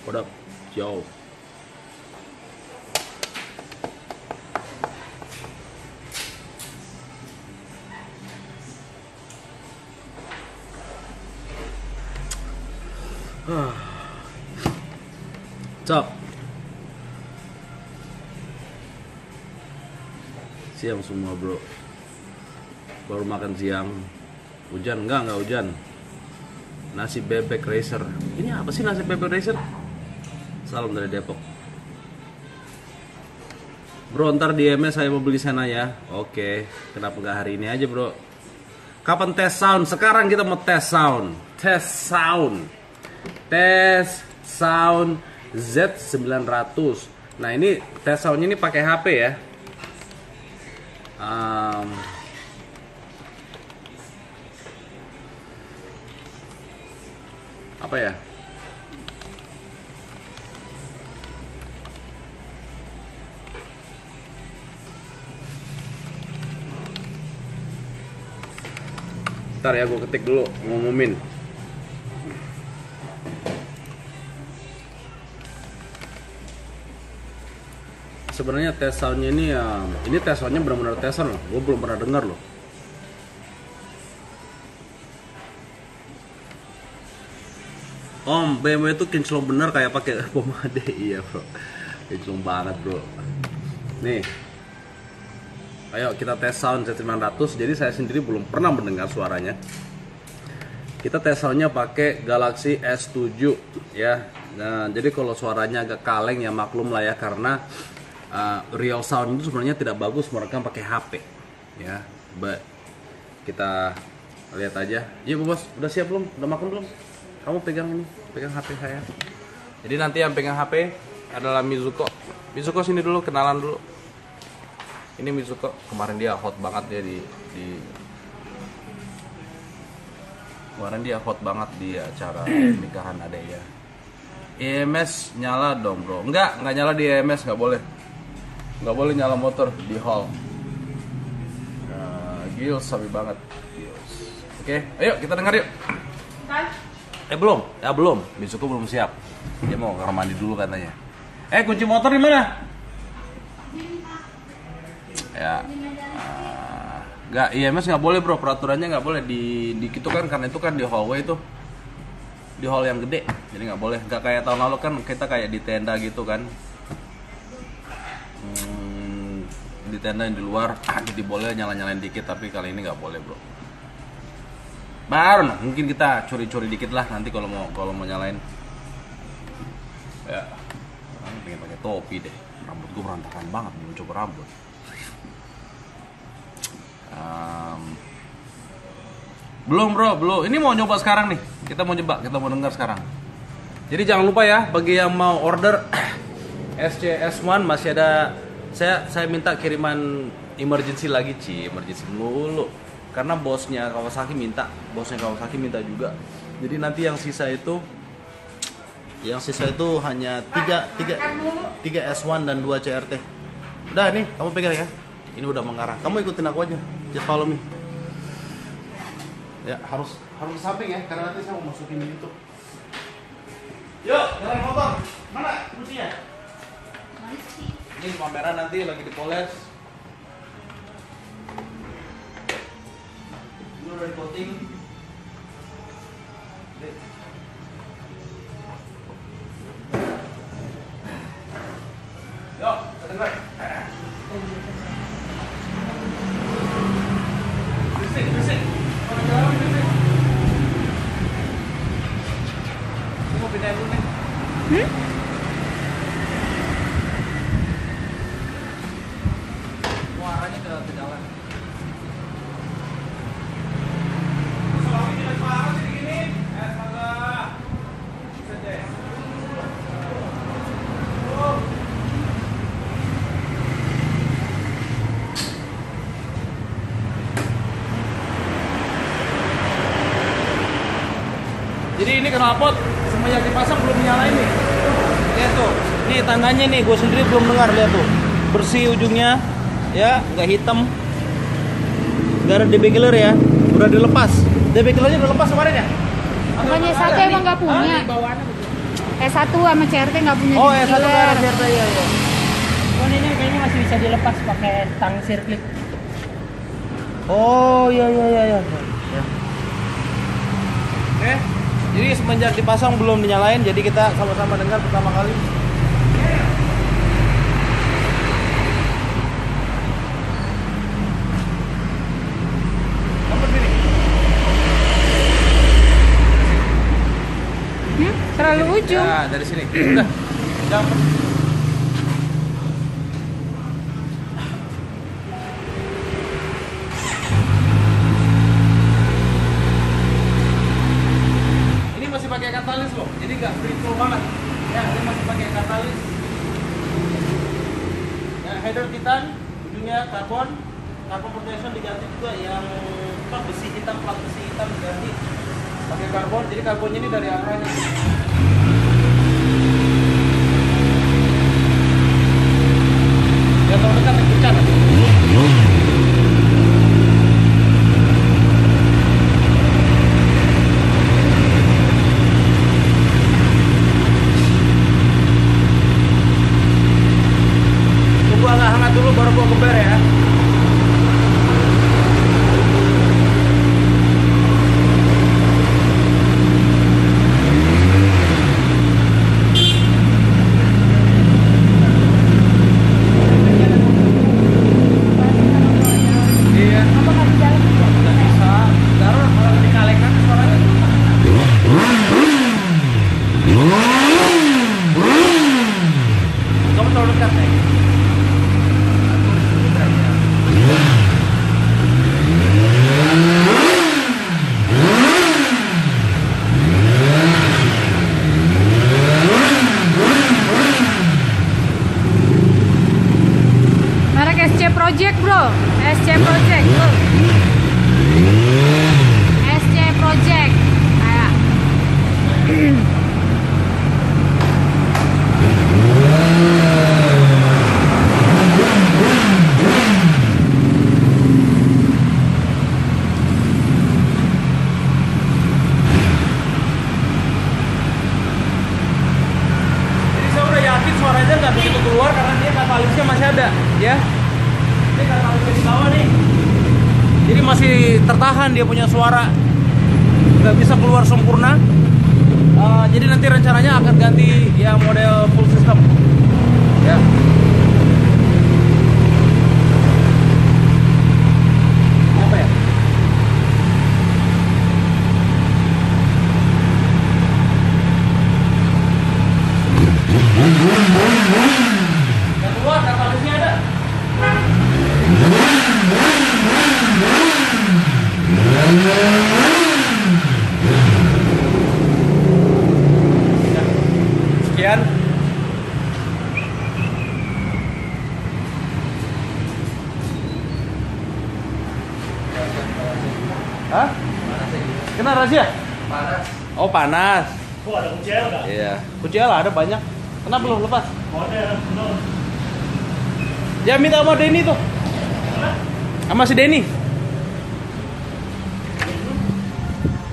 What up? Yo. What's up? Siang semua bro. Baru makan siang. Hujan? Enggak hujan. Nasi bebek racer. Ini apa sih nasi bebek racer? Salam dari Depok. Bro, ntar di MS saya mau beli sana ya. Oke, kenapa nggak hari ini aja bro? Kapan tes sound? Sekarang kita mau tes sound. Tes sound. Tes sound Z900. Nah ini tes soundnya ini pakai HP ya. Apa ya? Ntar ya gue ketik dulu ngumumin. Sebenarnya tes soundnya ini ya, ini tes soundnya benar-benar tes sound loh. Gue belum pernah dengar loh. Om, BMW itu kinclong bener kayak pakai pomade. Iya bro, kinclong banget bro. Nih, ayo kita tes sound Z900. Jadi saya sendiri belum pernah mendengar suaranya. Kita tes soundnya pakai Galaxy S7 ya. Nah, jadi kalau suaranya agak kaleng ya maklum lah ya, karena real sound itu sebenarnya tidak bagus merekam pakai HP ya. But kita lihat aja. Iya bos, udah siap belum? Udah makan belum? Kamu pegang ini, pegang HP saya. Jadi nanti yang pegang HP adalah Mizuko. Mizuko sini dulu, kenalan dulu. Ini Mizuko, kemarin dia hot banget ya kemarin dia hot banget di acara nikahan adek ya. EMS nyala dong bro. Enggak nyala di EMS, nggak boleh. Nggak boleh nyala motor di hall. Gils, sabi banget. Gils. Oke, ayo kita dengar yuk. Belum, ya belum. Mizuko belum siap. Dia mau kamar mandi dulu katanya. Kunci motor di mana? Ya. Nggak, IMS nggak boleh bro, peraturannya nggak boleh di gitu kan, karena itu kan di hallway tuh, di hall yang gede, jadi nggak boleh. Nggak kayak tahun lalu kan kita kayak di tenda gitu kan, di tenda yang di luar, jadi boleh nyala-nyalain dikit, tapi kali ini nggak boleh bro. Baru mungkin kita curi-curi dikit lah nanti kalau mau nyalain. Ya, pengen pakai topi deh, rambut gue berantakan banget, mau coba rambut. Belum bro, belum. Ini mau nyoba sekarang nih. Kita mau dengar sekarang. Jadi jangan lupa ya, bagi yang mau order SCS1 masih ada. Saya minta kiriman emergency lagi, emergency dulu. Karena bosnya Kawasaki minta juga. Jadi nanti yang sisa itu hanya 3 S1 dan 2 CRT. Udah nih, kamu pegang ya. Ini udah mengarah. Kamu ikutin aku aja. Just follow me. Ya, harus ke samping ya, karena nanti saya mau masukin di YouTube. Yuk, jalan motor. Mana kuncinya? Ini kamera nanti lagi dipoles. Ini udah di coating. Yuk, kita dengar. Bising. Mau pindahin dulu nih. Suaranya ke jalan. Selama ini parah sih gini. Astaga. Buset deh. Jadi ini knalpot semenjak dipasang belum nyalain nih. Lihat tuh, nih tandanya nih, gue sendiri belum dengar. Lihat tuh, bersih ujungnya, ya nggak hitam. Nggak ada DB killer ya, udah dilepas. DB killernya udah lepas kemarin ya? Makanya satu emang nggak punya. S1 sama CRT nggak punya Oh, CD S1 nggak ada killer. CRT, iya, iya. Cuman ini kayaknya masih bisa dilepas pakai tang sirklik. Oh, iya, iya, iya, iya. Ya. Oke, jadi semenjak dipasang belum dinyalain, jadi kita sama-sama dengar pertama kali. Kamu berdiri. Terlalu ujung. Ya, dari sini. Udah. Jangan. Ini masih pakai katalis loh, jadi nggak free flow banget. Ya, ini masih pakai katalis. Ya, header titan, ujungnya karbon protection diganti juga yang besi hitam, plat besi hitam diganti pakai karbon. Jadi karbonnya ini dari arahnya. Ya, kalau dekat kencang. Tunggu agak hangat dulu baru gua geber ya. Iya. Apa nggak di jalan juga? Nggak bisa. Taruh kalau dikalekan suaranya. Kamu terlalu dekat nih. Merek SC Project bro, SC Project bro. SC Project kayak Jadi saya udah yakin suaranya nggak begitu keluar karena dia katalisnya masih ada, ya. Ini katalisnya di bawah nih. Jadi masih tertahan dia punya suara, nggak bisa keluar sempurna. Jadi nanti rencananya akan ganti yang model full system, ya. Apa ya? Nggak keluar, katalisnya ada. Sekian. Hah? Kena rahasia? Panas. Oh, panas. Oh, ada kucel nggak? Iya. Kunci L ada banyak. Kenapa belum lepas? Model, belum. Ya minta sama Denny tuh. Sama si Denny.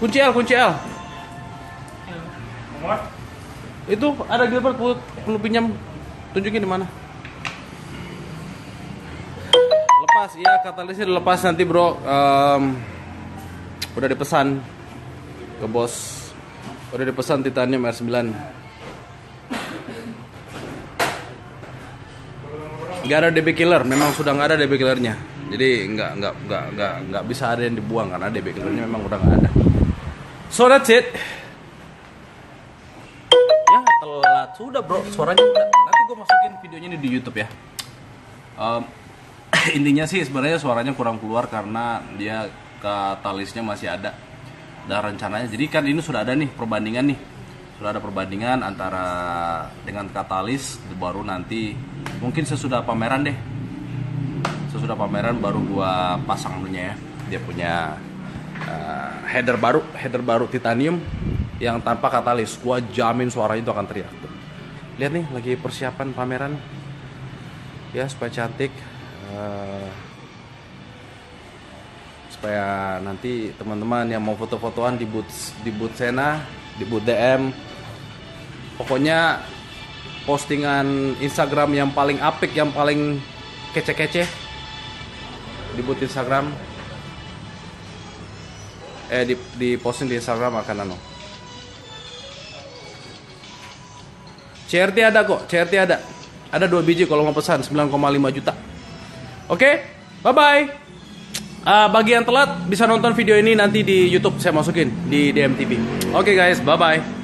Kunci L. Nomor? Itu ada Gilbert perlu pinjam. Tunjukin di mana. Lepas, iya katalisnya dilepas nanti bro. Udah dipesan ke bos. Udah dipesan titanium R9. Nggak ada DB killer, memang sudah nggak ada DB killernya. Jadi nggak bisa ada yang dibuang karena DB killernya memang udah nggak ada. So that's it. Ya telat sudah bro, suaranya udah. Nanti gue masukin videonya ini di YouTube ya. Intinya sih sebenarnya suaranya kurang keluar karena dia katalisnya masih ada. Dan rencananya, jadi kan ini sudah ada nih perbandingan nih. Sudah ada perbandingan antara dengan katalis, baru nanti mungkin sesudah pameran deh. Sesudah pameran baru gua pasang dulunya ya. Dia punya header baru titanium yang tanpa katalis. Gua jamin suaranya itu akan teriak. Lihat nih lagi persiapan pameran. Ya supaya cantik. Supaya nanti teman-teman yang mau foto-fotoan di booth Sena, di booth DM Pokoknya postingan Instagram yang paling apik, yang paling kece-kece dibuat Instagram, di posting di Instagram akan CRT ada kok, CRT ada 2 biji kalau mau pesan 9,5 juta. Oke, bye bye. Bagi yang telat bisa nonton video ini nanti di YouTube, saya masukin di DMTV. Oke guys, bye bye.